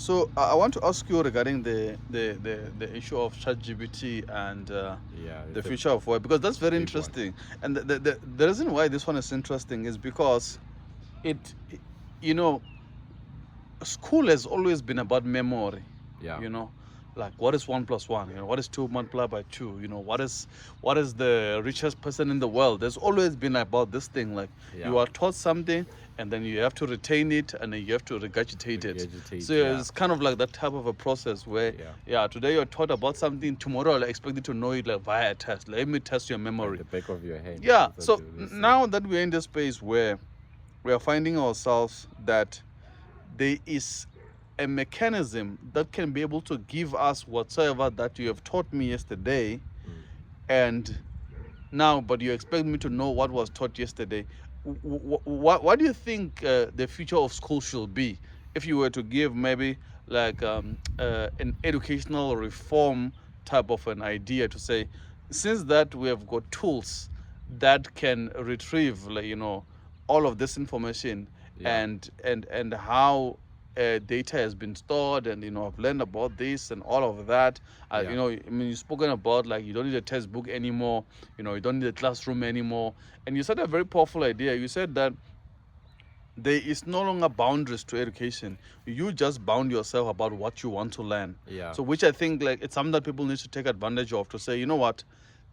So I want to ask you regarding the issue of ChatGPT and Yeah, the it's a future of work, because that's very big one. interesting. And the reason why this one is interesting is because it, you know, school has always been about memory, Yeah, you know, like what is one plus one, what is two multiplied by two, what is the richest person in the world. There's always been about this thing, like you yeah, are taught something and then you have to retain it and then you have to regurgitate it. So regurgitate. Yeah, it's kind of like that type of a process where, yeah, yeah, today you're taught about something, tomorrow I'll expect you to know it like via a test. Let me test your like memory. the back of your hand. Yeah, That's what so they always say. now that we're in this space where we are finding ourselves that there is a mechanism that can be able to give us whatsoever that you have taught me yesterday, Mm. and now but you expect me to know what was taught yesterday. What do you think the future of school should be, if you were to give maybe like an educational reform type of an idea, to say, since that we have got tools that can retrieve, like, all of this information, Yeah, and how data has been stored, and I've learned about this and all of that. yeah, I mean, you've spoken about, like, you don't need a textbook anymore, you don't need a classroom anymore. And you said a very powerful idea. You said that there is no longer boundaries to education. You just bound yourself about what you want to learn. yeah. So which I think, like, it's something that people need to take advantage of, to say, you know what,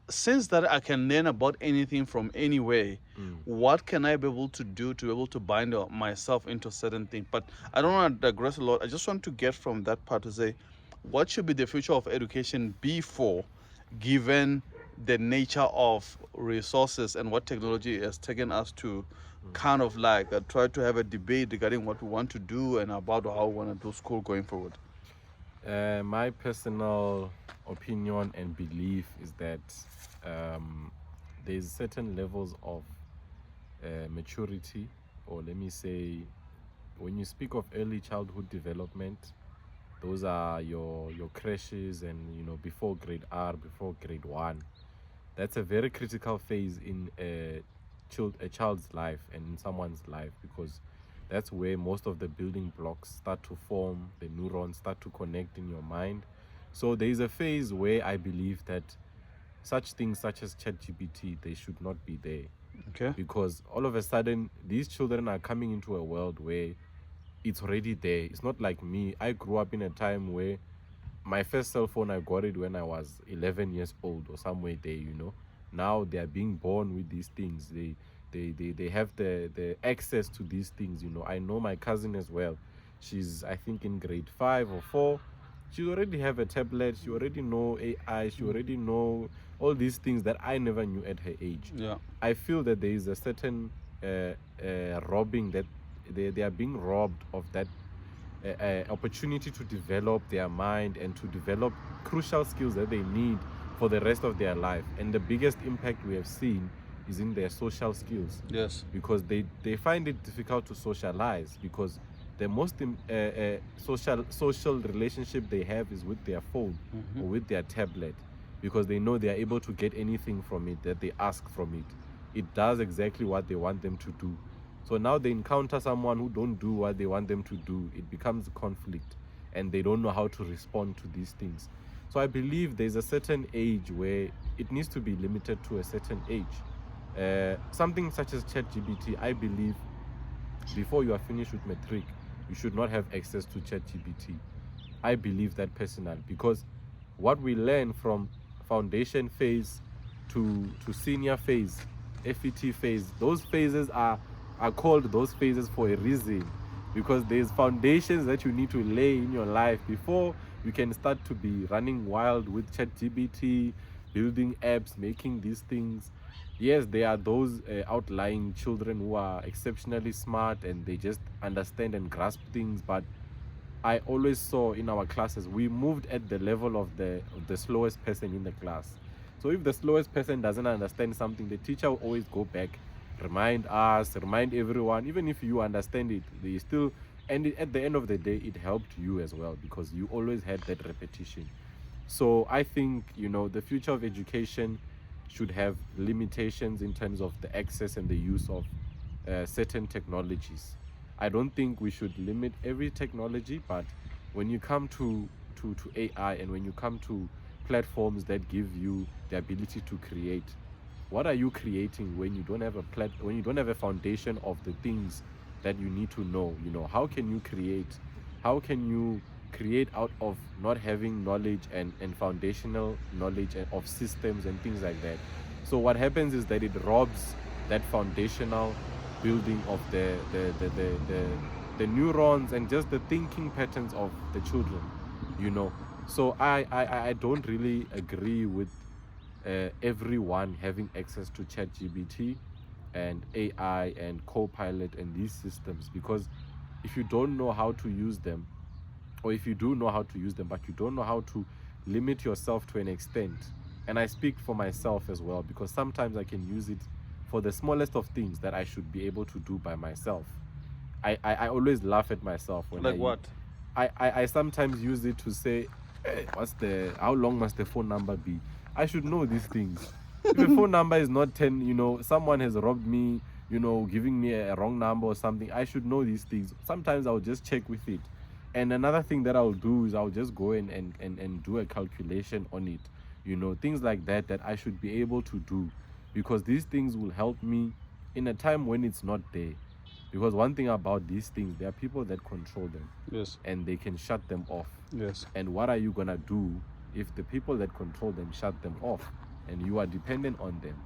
since that I can learn about anything from anywhere, Mm. what can I be able to do to be able to bind myself into certain things? But I don't want to digress a lot. I just want to get from that part to say, what should be the future of education be for, given the nature of resources and what technology has taken us to, Mm. kind of like try to have a debate regarding what we want to do and about how we want to do school going forward. My personal opinion and belief is that um, there's certain levels of maturity, or let me say, when you speak of early childhood development, those are your crashes and before grade R, before grade 1. That's a very critical phase in a child's life and in someone's life, because that's where most of the building blocks start to form, the neurons start to connect in your mind. So there is a phase where I believe that such things such as ChatGPT, they should not be there, Okay. because all of a sudden these children are coming into a world where it's already there. It's not like me. I grew up in a time where my first cell phone, I got it when I was 11 years old or somewhere there. Now they are being born with these things. They have the access to these things. I know my cousin as well. She's, I think, in grade 5 or 4. She already have a tablet. She already know AI. She already know all these things that I never knew at her age. Yeah. I feel that there is a certain robbing, that they are being robbed of that opportunity to develop their mind and to develop crucial skills that they need for the rest of their life. And the biggest impact we have seen is in their social skills, Yes. because they find it difficult to socialize, because the most social relationship they have is with their phone or with their tablet, because they know they are able to get anything from it that they ask from it. It does exactly what they want them to do. So now they encounter someone who don't do what they want them to do. It becomes a conflict, and they don't know how to respond to these things. So I believe there's a certain age where it needs to be limited to a certain age. Something such as ChatGPT, I believe before you are finished with matric, you should not have access to ChatGPT. I believe that personally, because what we learn from foundation phase to senior phase, FET phase, those phases are called those phases for a reason, because there's foundations that you need to lay in your life before you can start to be running wild with ChatGPT, building apps, making these things. Yes, there are those outlying children who are exceptionally smart and they just understand and grasp things, but I always saw in our classes, we moved at the level of the slowest person in the class. So if the slowest person doesn't understand something, the teacher will always go back, remind us, remind everyone. Even if you understand it, they still, and at the end of the day, it helped you as well, because you always had that repetition. So I think, the future of education should have limitations in terms of the access and the use of certain technologies. I don't think we should limit every technology, but when you come to AI, and when you come to platforms that give you the ability to create, what are you creating when you don't have when you don't have a foundation of the things that you need to know? How can you create? How can you create out of not having knowledge and foundational knowledge of systems and things like that? So what happens is that it robs that foundational building of the neurons and just the thinking patterns of the children, so I don't really agree with everyone having access to ChatGPT and AI and Copilot and these systems, because if you don't know how to use them, or if you do know how to use them but you don't know how to limit yourself to an extent, and I speak for myself as well, because sometimes I can use it for the smallest of things that I should be able to do by myself. I always laugh at myself when Like what? I sometimes use it to say, how long must the phone number be? I should know these things. If a phone number is not 10, someone has robbed me, giving me a wrong number or something, I should know these things. Sometimes I'll just check with it. And another thing that I'll do is I'll just go in and do a calculation on it. Things like that I should be able to do, because these things will help me in a time when it's not there. Because one thing about these things, there are people that control them. Yes. And they can shut them off. Yes. And what are you going to do if the people that control them shut them off and you are dependent on them?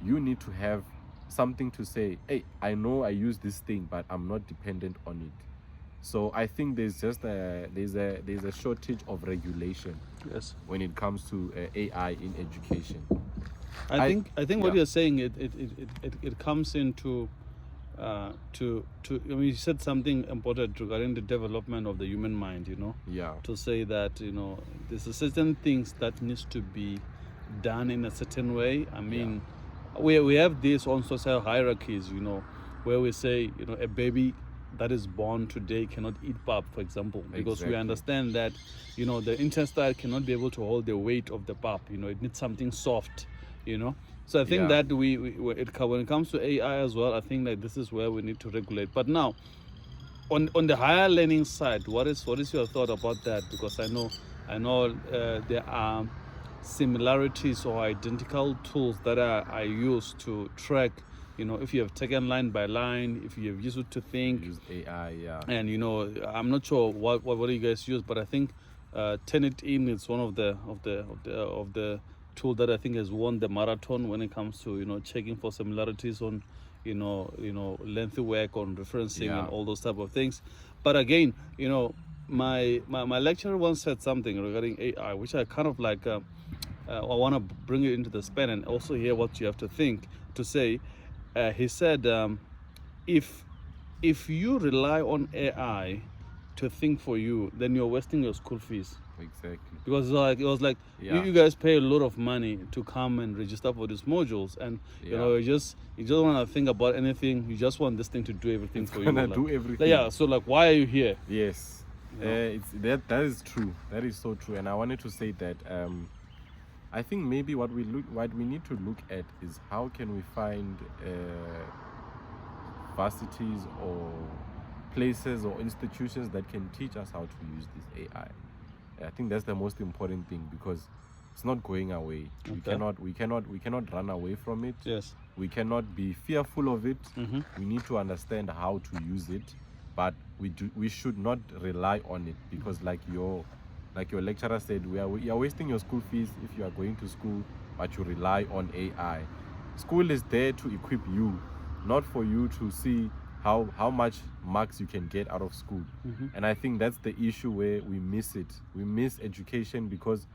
You need to have something to say, hey, I know I use this thing, but I'm not dependent on it. So I think there's just there's a shortage of regulation. Yes. When it comes to AI in education. I think what you're saying, it comes into to I mean, you said something important regarding the development of the human mind, Yeah. to say that there's a certain things that needs to be done in a certain way. I mean, we have this on social hierarchies, where we say, a baby that is born today cannot eat pap, for example, because we Exactly. understand that the intestine cannot be able to hold the weight of the pap. It needs something soft. So I think that when it comes to AI as well, I think that this is where we need to regulate. But now, on the higher learning side, what is your thought about that? Because I know there are similarities or identical tools that are used to track. If you have taken line by line, if you have used it to think. Use AI, yeah. And I'm not sure what you guys use, but I think Turnitin is one of the tool that I think has won the marathon when it comes to checking for similarities on lengthy work on referencing and all those type of things. But again, my lecturer once said something regarding AI, which I kind of like. I want to bring it into the span and also hear what you have to think to say. He said, if you rely on AI to think for you, then you're wasting your school fees. Exactly. Because it was like you guys pay a lot of money to come and register for these modules, and you don't want to think about anything. You just want this thing to do everything for you. Do everything. Yeah. So why are you here? Yes. It's that is true. That is so true. And I wanted to say that I think maybe what we need to look at is how can we find varsities or places or institutions that can teach us how to use this AI. I think that's the most important thing, because it's not going away. Okay. We cannot run away from it. Yes. We cannot be fearful of it. We need to understand how to use it, but we should not rely on it, because like your lecturer said, you are wasting your school fees if you are going to school but you rely on AI. School is there to equip you, not for you to see how much marks you can get out of school. And I think that's the issue where we miss it. We miss education because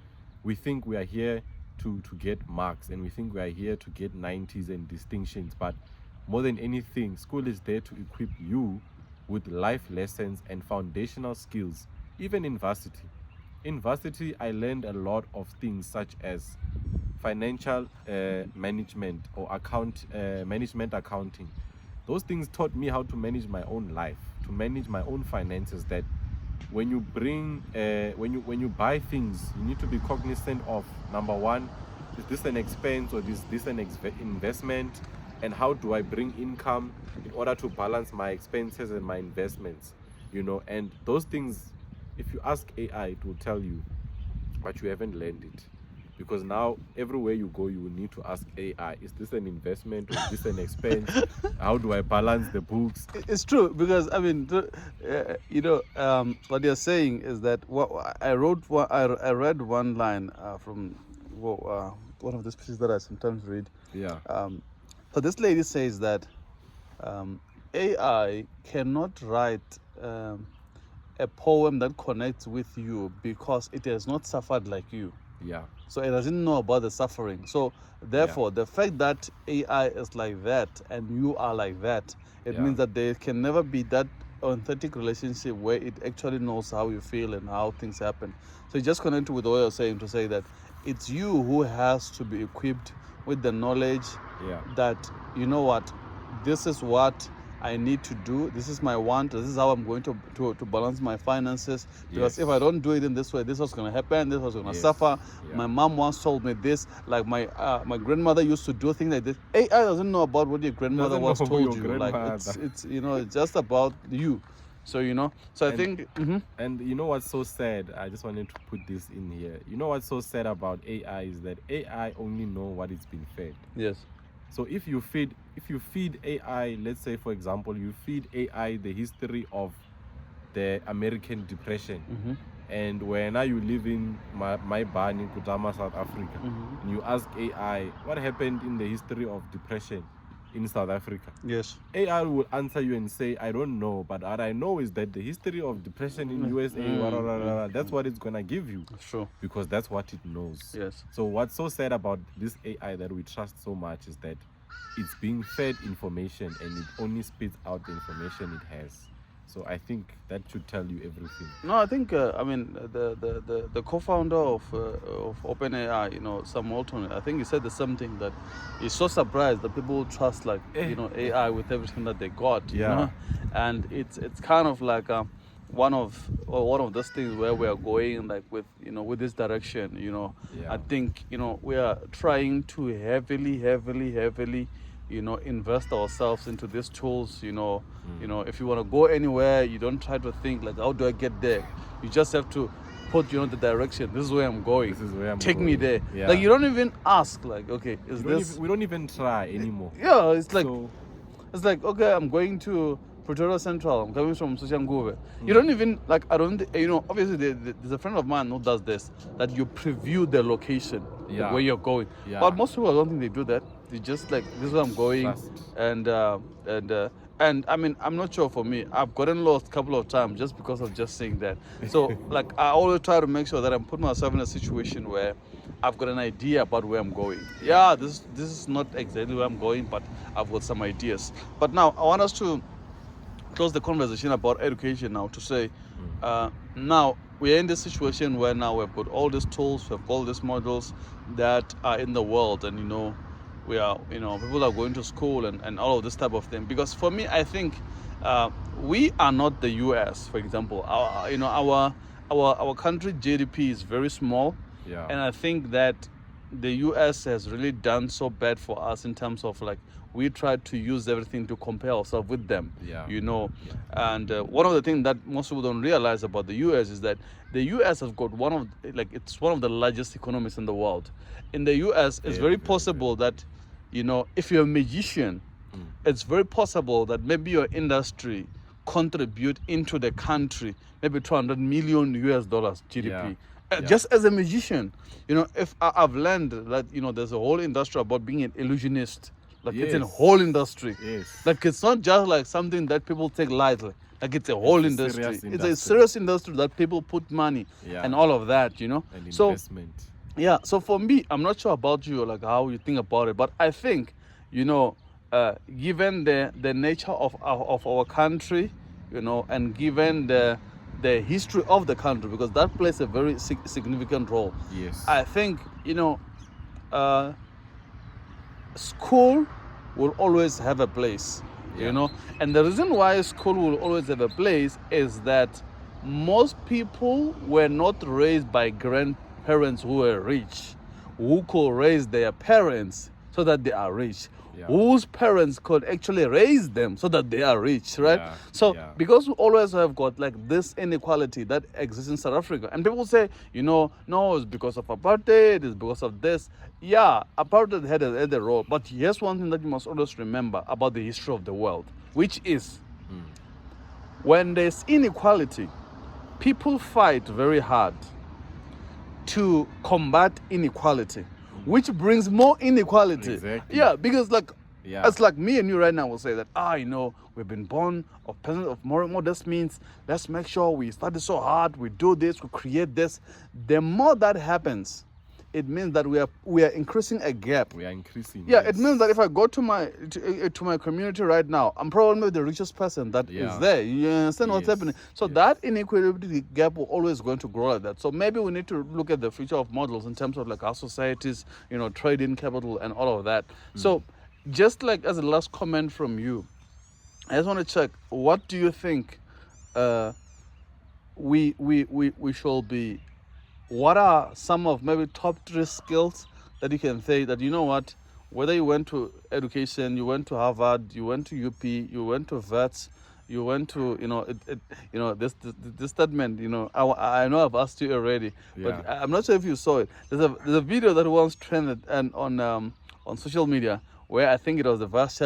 we think we are here to get marks, and we think we are here to get 90s and distinctions. But more than anything, school is there to equip you with life lessons and foundational skills, even in varsity. In varsity, I learned a lot of things such as financial management or management accounting. Those things taught me how to manage my own life, to manage my own finances. That when you when you buy things, you need to be cognizant of, number one, is this an expense or is this an investment, and how do I bring income in order to balance my expenses and my investments, and those things if you ask AI, it will tell you, but you haven't learned it. Because now everywhere you go, you will need to ask AI, is this an investment or is this an expense? How do I balance the books? It's true, because I mean, what you're saying is that I read one line from one of these pieces that I sometimes read. Yeah. So this lady says that AI cannot write a poem that connects with you because it has not suffered like you. Yeah. So it doesn't know about the suffering. So therefore, the fact that AI is like that and you are like that, it means that there can never be that authentic relationship where it actually knows how you feel and how things happen. So it just connected with what you're saying to say that it's you who has to be equipped with the knowledge that, you know what, this is what I need to do. This is my want. This is how I'm going to balance my finances. Because if I don't do it in this way, this was going to happen. This was going to suffer. My mom once told me this. Like my grandmother used to do things like this. AI doesn't know about what your grandmother once told you. Like it's it's just about you. So So I think. And you know what's so sad? I just wanted to put this in here. You know what's so sad about AI is that AI only know what it's been fed. Yes. So if you feed AI, let's say for example, you feed AI the history of the American Depression, and when now you live in my barn in Kutama, South Africa, and you ask AI what happened in the history of depression in South Africa. Yes. AI will answer you and say, I don't know, but what I know is that the history of depression in USA, that's what it's gonna give you. Sure. Because that's what it knows. Yes. So what's so sad about this AI that we trust so much is that it's being fed information and it only spits out the information it has. So I think that should tell you everything. No, I think the co-founder of OpenAI, Sam Walton, I think he said the same thing, that he's so surprised that people trust AI with everything that they got. You know? And it's kind of like one of those things where we are going like with this direction. I think we are trying to heavily invest ourselves into these tools. If you want to go anywhere, you don't try to think like, how do I get there? You just have to put the direction. This is where I'm going. This is where I'm Take going. me there. Yeah. Like you don't even ask like, okay, we don't even try anymore. Yeah, it's like it's like, okay, I'm going to Pretoria Central. I'm coming from Soshanguve. You don't even like. I don't. Obviously, there's a friend of mine who does this. That you preview the location where you're going. But most people, I don't think they do that. They just like, this is where I'm going. Trust. And I mean, I'm not sure for me. I've gotten lost a couple of times just because of just saying that. So like, I always try to make sure that I'm putting myself in a situation where I've got an idea about where I'm going. Yeah, this is not exactly where I'm going, but I've got some ideas. But now I want us to close the conversation about education now to say, now we're in this situation where now we've got all these tools, we've got all these models that are in the world, and we are, people are going to school and all of this type of thing. Because for me, I think we are not the US, for example. Our country GDP is very small, and I think that the US has really done so bad for us in terms of like, we try to use everything to compare ourselves with them. And one of the things that most people don't realize about the US is that the US has got it's one of the largest economies in the world. In the US, it's very possible that if you're a magician, it's very possible that maybe your industry contribute into the country maybe $200 million GDP. Just as a magician, if I've learned that there's a whole industry about being an illusionist. Like it's a whole industry. Like it's not just like something that people take lightly. Like it's a whole industry. It's a serious industry that people put money and all of that. And so investment. So for me, I'm not sure about you, like how you think about it, but I think given the nature of our country, and given the history of the country, because that plays a very significant role. I think school will always have a place, and the reason why school will always have a place is that most people were not raised by grandparents who were rich, who could raise their parents so that they are rich. whose parents could actually raise them so that they are rich, right? Yeah, So yeah. because we always have got like this inequality that exists in South Africa, and people say, no, it's because of apartheid, it's because of this. Yeah, apartheid had a role, but here's one thing that you must always remember about the history of the world, which is when there's inequality, people fight very hard to combat inequality, which brings more inequality. Exactly. Yeah, because Yeah. it's like me and you right now will say that, we've been born of peasants of more modest means. Let's make sure we study so hard, we do this, we create this. The more that happens, it means that we are increasing a gap. We are increasing. Yeah, yes. it means that if I go to my community right now, I'm probably the richest person that is there. You understand what's Yes, happening? So yes. that inequality gap will always going to grow like that. So maybe we need to look at the future of models in terms of like our societies, trade in capital and all of that. So just like as a last comment from you, I just want to check, what do you think we should be, what are some of maybe top 3 skills that you can say that, what, whether you went to education, you went to Harvard, you went to UP, you went to vets, you went to this statement, I know I've asked you already, but Yeah. I'm not sure if you saw it. There's a video that once trended and on social media, where I think it was the vice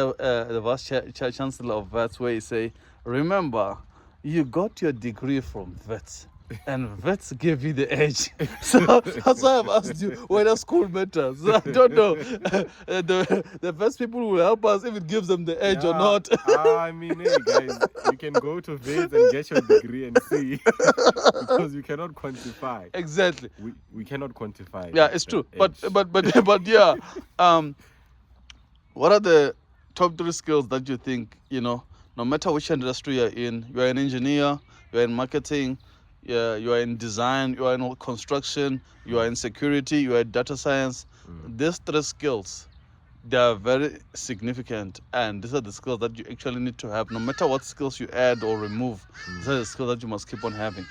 chancellor of vets, where he say, remember, you got your degree from vets, and vets gave you the edge. So that's why I've asked you whether school matters. I don't know. The vets people will help us if it gives them the edge or not. I mean, hey guys, you can go to Vids and get your degree and see, because you cannot quantify. Exactly. We cannot quantify. Yeah, that- it's that true. edge. But yeah. What are the top 3 skills that you think, no matter which industry you're in, you're an engineer, you're in marketing, you are in design, you are in construction, you are in security, you are in data science. These 3 skills, they are very significant, and these are the skills that you actually need to have. No matter what skills you add or remove, these are the skills that you must keep on having.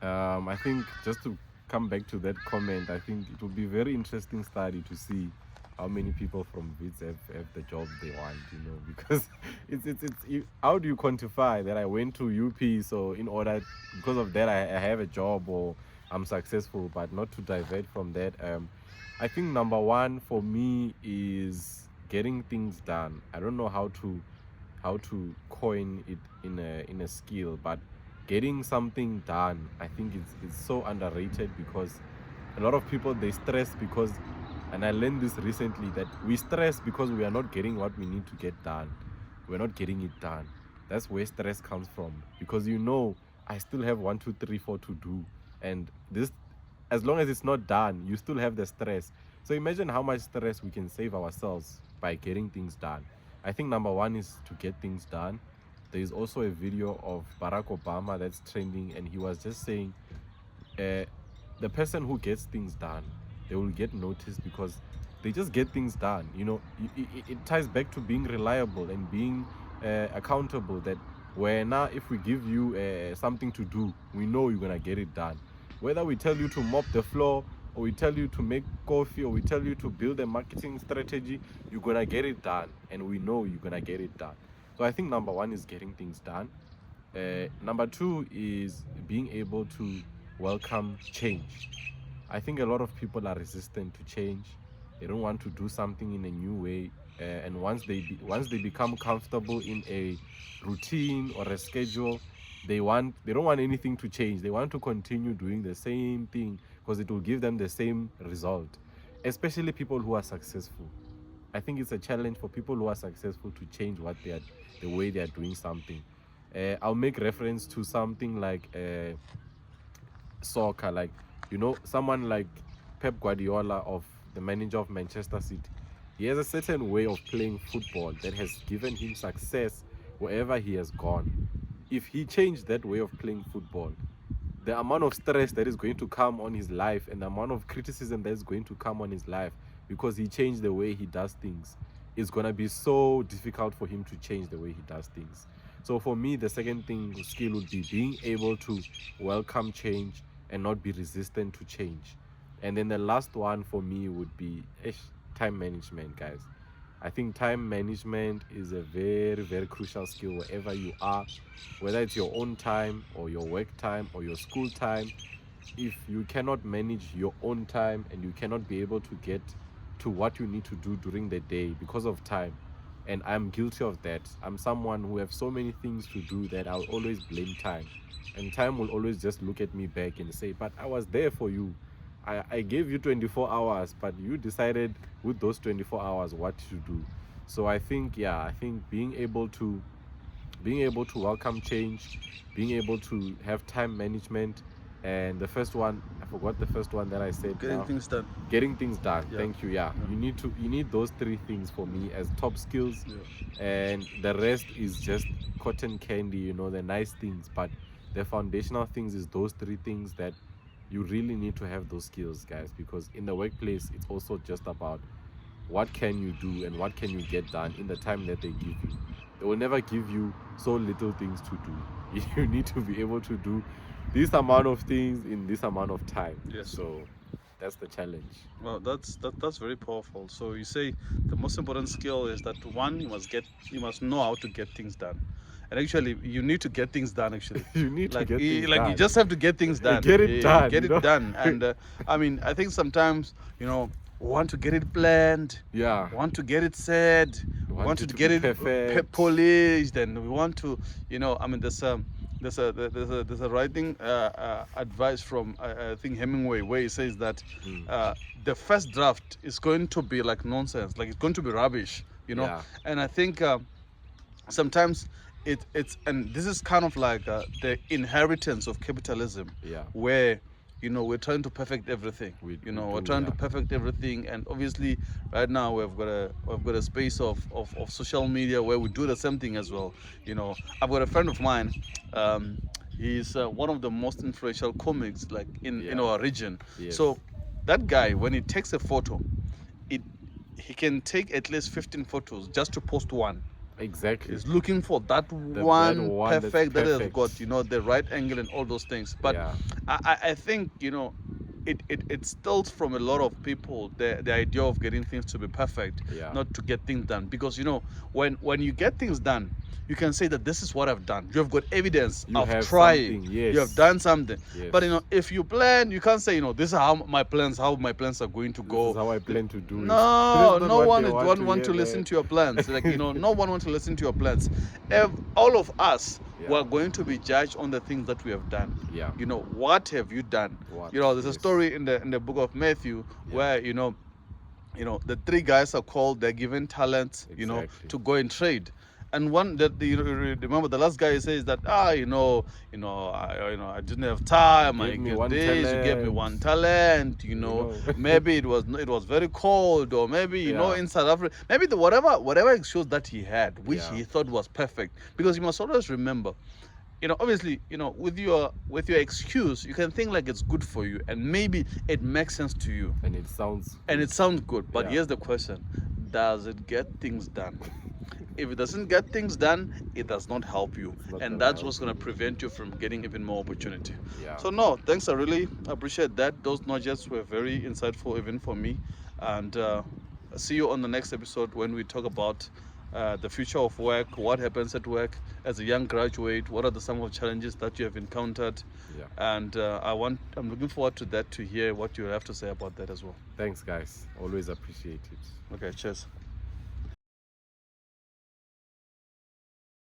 I think, just to come back to that comment, I think it will be very interesting study to see how many people from Vids have the job they want, because how do you quantify that I went to UP, so because of that I have a job or I'm successful, but not to divert from that. I think number one for me is getting things done. I don't know how to coin it in a skill, but getting something done, I think it's so underrated, because a lot of people, they stress because, and I learned this recently, that we stress because we are not getting what we need to get done. We're not getting it done. That's where stress comes from, because I still have 1, 2, 3, 4 to do, and this, as long as it's not done, you still have the stress. So imagine how much stress we can save ourselves by getting things done. I think number one is to get things done. There is also a video of Barack Obama that's trending, and he was just saying, the person who gets things done, they will get noticed because they just get things done. It ties back to being reliable and being accountable, that where now, if we give you something to do, we know you're gonna get it done. Whether we tell you to mop the floor, or we tell you to make coffee, or we tell you to build a marketing strategy, you're gonna get it done, and we know you're gonna get it done. So I think number one is getting things done. Number two is being able to welcome change. I think a lot of people are resistant to change. They don't want to do something in a new way, and once they become comfortable in a routine or a schedule, they don't want anything to change. They want to continue doing the same thing because it will give them the same result. Especially people who are successful. I think it's a challenge for people who are successful to change the way they are doing something. I'll make reference to something like soccer, like someone like Pep Guardiola, of the manager of Manchester City. He has a certain way of playing football that has given him success wherever he has gone. If he changed that way of playing football, the amount of stress that is going to come on his life and the amount of criticism that is going to come on his life because he changed the way he does things, it's going to be so difficult for him to change the way he does things. So for me, the second skill would be being able to welcome change and not be resistant to change. And then the last one for me would be time management, guys. I think time management is a very, very crucial skill wherever you are, whether it's your own time or your work time or your school time. If you cannot manage your own time and you cannot be able to get to what you need to do during the day because of time, and I'm guilty of that. I'm someone who have so many things to do that I'll always blame time, and time will always just look at me back and say, but I was there for you. I gave you 24 hours, but you decided with those 24 hours what to do. So I think, yeah, I think being able to welcome change, being able to have time management, and the first one, I forgot the first one that I said. Getting Now things done. getting things done. Yeah. Thank you. Yeah. You need those three things for me as top skills. Yeah. And the rest is just cotton candy, you know, the nice things, but the foundational things is those three things that you really need to have those skills, guys, because in the workplace it's also just about what can you do and what can you get done in the time that they give you. They will never give you so little things to do. You need to be able to do this amount of things in this amount of time. Yes. So that's the challenge. Well, that's very powerful. So you say the most important skill is that one, you must know how to get things done, and actually you need to get things done. Actually, You need to get things you done. just have to get things done. Get it done, Get you it know? done. And I mean, I think sometimes we want to get it planned. Yeah. We want to get it said. We want to get it perfect. polished, and we want to, I mean, there's a writing advice from I think Hemingway where he says that the first draft is going to be like nonsense, like it's going to be rubbish, Yeah. And I think sometimes it's and this is kind of like the inheritance of capitalism, Yeah. where we're trying to perfect everything. We We're do, trying to yeah. perfect everything, and obviously right now we've got a space of social media where we do the same thing as well. I've got a friend of mine. He's one of the most influential comics like in Yeah. our region. Yes. So that guy, when he takes a photo, it he can take at least 15 photos just to post one. Exactly. He's looking for that That one one that's perfect that has perfect. got the right angle and all those things. But Yeah. I think it steals from a lot of people the idea of getting things to be perfect, Yeah. not to get things done. Because when you get things done, you can say that this is what I've done. You have got evidence. You I've have tried. something, yes. You have done something. Yes. But if you plan, you can't say this is how my plans are going to go. This is how I plan to do it. No, That's not no what one they want to hear, listen man. to your plans. Like no one wants to listen to your plans. All of us Yeah. were going to be judged on the things that we have done. Yeah. What have you done? What? There's a Yes. story in the book of Matthew where the three guys are called. They're given talents, Exactly. to go and trade. And one that remember the last guy says that I didn't have time. You I gave me get one this. You gave me talent. one talent. Maybe it was very cold, or maybe Yeah. in South Africa, maybe the whatever excuse that he had, which Yeah. he thought was perfect. Because you must always remember, obviously, with your excuse, you can think like it's good for you, and maybe it makes sense to you, And it sounds and it sounds good. But Yeah. here's the question: does it get things done? If it doesn't get things done, it does not help you, not and gonna that's help what's going to prevent you from getting even more opportunity. Yeah. So no, thanks. I really appreciate that. Those nudges were very insightful, even for me. And see you on the next episode when we talk about the future of work, what happens at work as a young graduate, what are some of the challenges that you have encountered, Yeah. and I'm looking forward to that, to hear what you have to say about that as well. Thanks, guys. Always appreciate it. Okay, cheers.